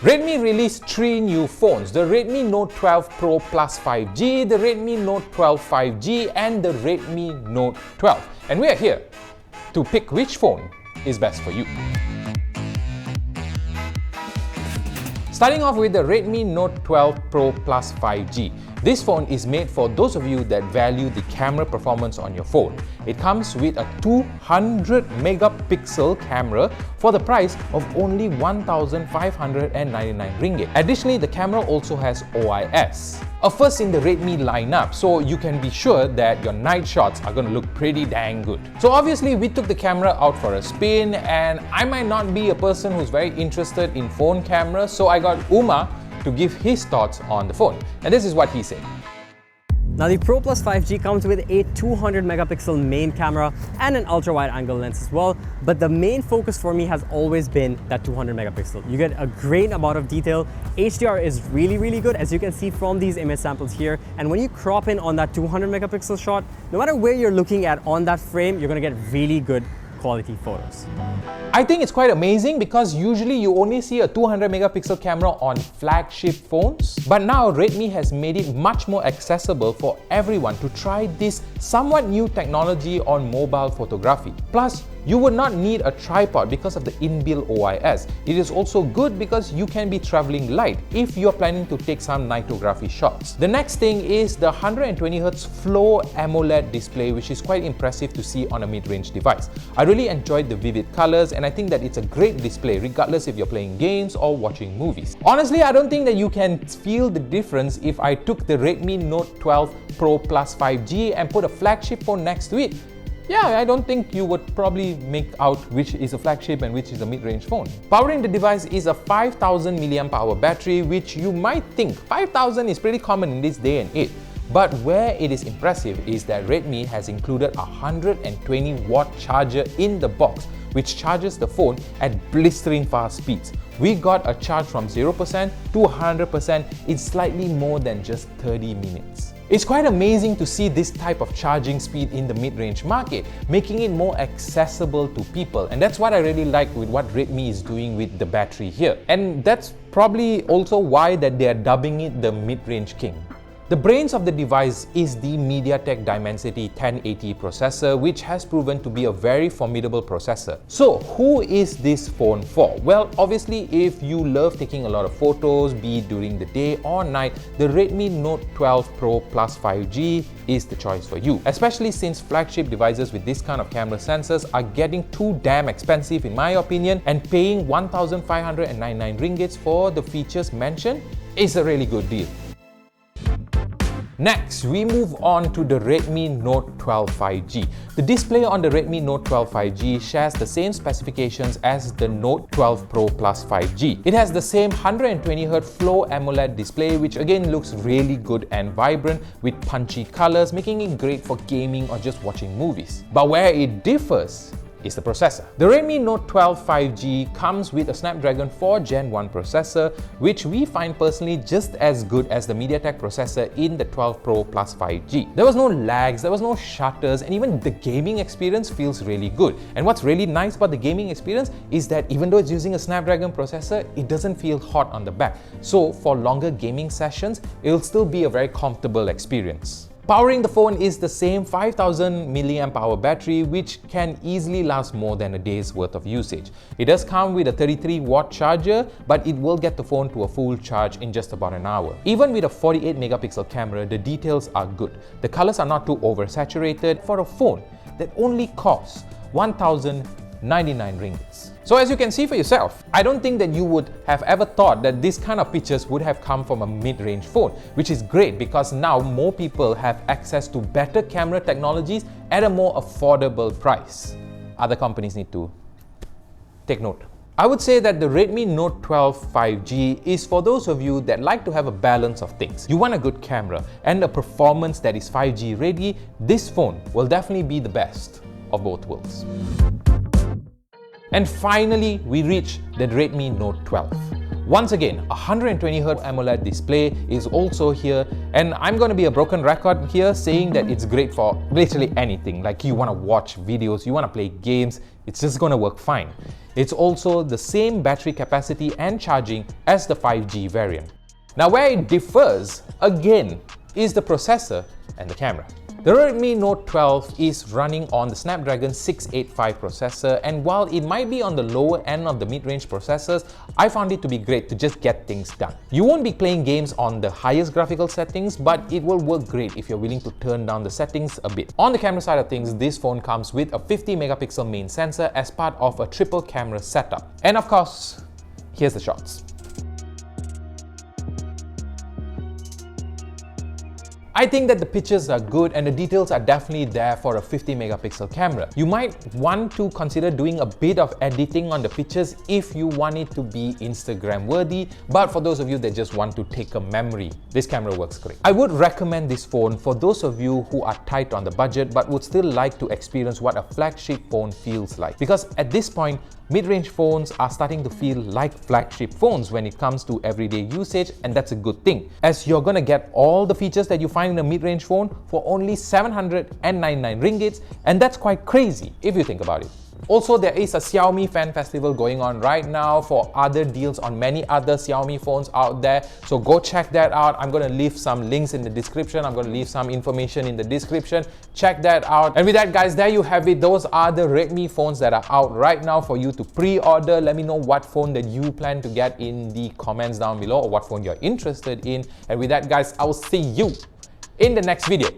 Redmi released 3 new phones, the Redmi Note 12 Pro Plus 5G, the Redmi Note 12 5G and the Redmi Note 12. And we are here to pick which phone is best for you. Starting off with the Redmi Note 12 Pro Plus 5G. This phone is made for those of you that value the camera performance on your phone. It comes with a 200 megapixel camera for the price of only 1,599 ringgit. Additionally, the camera also has OIS, a first in the Redmi lineup, so you can be sure that your night shots are going to look pretty dang good. So obviously we took the camera out for a spin, and I might not be a person who's very interested in phone cameras, so I got Uma to give his thoughts on the phone. And this is what he said. Now the Pro Plus 5G comes with a 200 megapixel main camera and an ultra wide angle lens as well, but the main focus for me has always been that 200 megapixel. You get a great amount of detail. HDR is really good, as you can see from these image samples here, and when you crop in on that 200 megapixel shot, no matter where you're looking at on that frame, you're gonna get really good quality photos. I think it's quite amazing because usually you only see a 200 megapixel camera on flagship phones, but now Redmi has made it much more accessible for everyone to try this somewhat new technology on mobile photography. Plus, you would not need a tripod because of the inbuilt OIS. It is also good because you can be traveling light if you're planning to take some nightography shots. The next thing is the 120Hz Flow AMOLED display, which is quite impressive to see on a mid-range device. I really enjoyed the vivid colors, and I think that it's a great display regardless if you're playing games or watching movies. Honestly, I don't think that you can feel the difference if I took the Redmi Note 12 Pro Plus 5G and put a flagship phone next to it. Yeah, I don't think you would probably make out which is a flagship and which is a mid-range phone. Powering the device is a 5000 mAh battery, which you might think 5000 is pretty common in this day and age. But where it is impressive is that Redmi has included a 120 watt charger in the box, which charges the phone at blistering fast speeds. We got a charge from 0% to 100% in slightly more than just 30 minutes. It's quite amazing to see this type of charging speed in the mid-range market, making it more accessible to people. And that's what I really like with what Redmi is doing with the battery here. And that's probably also why that they are dubbing it the mid-range king. The brains of the device is the MediaTek Dimensity 1080 processor, which has proven to be a very formidable processor. So who is this phone for? Well, obviously if you love taking a lot of photos, be it during the day or night, the Redmi Note 12 Pro Plus 5G is the choice for you. Especially since flagship devices with this kind of camera sensors are getting too damn expensive in my opinion, and paying 1,599 ringgits for the features mentioned is a really good deal. Next, we move on to the Redmi Note 12 5G. The display on the Redmi Note 12 5G shares the same specifications as the Note 12 Pro Plus 5G. It has the same 120Hz Flow AMOLED display, which again looks really good and vibrant with punchy colors, making it great for gaming or just watching movies. But where it differs is the processor. The Redmi Note 12 5G comes with a Snapdragon 4 Gen 1 processor, which we find personally just as good as the MediaTek processor in the 12 Pro Plus 5G. There was no lags, there was no shutters, and even the gaming experience feels really good. And what's really nice about the gaming experience is that even though it's using a Snapdragon processor, it doesn't feel hot on the back. So for longer gaming sessions, it'll still be a very comfortable experience. Powering the phone is the same 5000 mAh battery, which can easily last more than a day's worth of usage. It does come with a 33 watt charger, but it will get the phone to a full charge in just about an hour. Even with a 48 megapixel camera, the details are good. The colors are not too oversaturated for a phone that only costs 1,099 ringgits. So as you can see for yourself, I don't think that you would have ever thought that this kind of pictures would have come from a mid-range phone, which is great because now more people have access to better camera technologies at a more affordable price. Other companies need to take note. I would say that the Redmi Note 12 5G is for those of you that like to have a balance of things. You want a good camera and a performance that is 5G ready. This phone will definitely be the best of both worlds. And finally, we reach the Redmi Note 12. Once again, a 120Hz AMOLED display is also here, and I'm going to be a broken record here saying that it's great for literally anything. Like you want to watch videos, you want to play games, it's just going to work fine. It's also the same battery capacity and charging as the 5G variant. Now where it differs, again, is the processor and the camera. The Redmi Note 12 is running on the Snapdragon 685 processor, and while it might be on the lower end of the mid-range processors, I found it to be great to just get things done. You won't be playing games on the highest graphical settings, but it will work great if you're willing to turn down the settings a bit. On the camera side of things, this phone comes with a 50 megapixel main sensor as part of a triple camera setup. And of course, here's the shots. I think that the pictures are good and the details are definitely there for a 50 megapixel camera. You might want to consider doing a bit of editing on the pictures if you want it to be Instagram worthy, but for those of you that just want to take a memory, this camera works great. I would recommend this phone for those of you who are tight on the budget but would still like to experience what a flagship phone feels like, because at this point, mid-range phones are starting to feel like flagship phones when it comes to everyday usage, and that's a good thing, as you're gonna get all the features that you find in a mid-range phone for only 799 ringgits, and that's quite crazy if you think about it. Also, there is a Xiaomi Fan Festival going on right now for other deals on many other Xiaomi phones out there. So go check that out. I'm going to leave some links in the description. I'm going to leave some information in the description. Check that out. And with that, guys, there you have it. Those are the Redmi phones that are out right now for you to pre-order. Let me know what phone that you plan to get in the comments down below, or what phone you're interested in. And with that, guys, I will see you in the next video.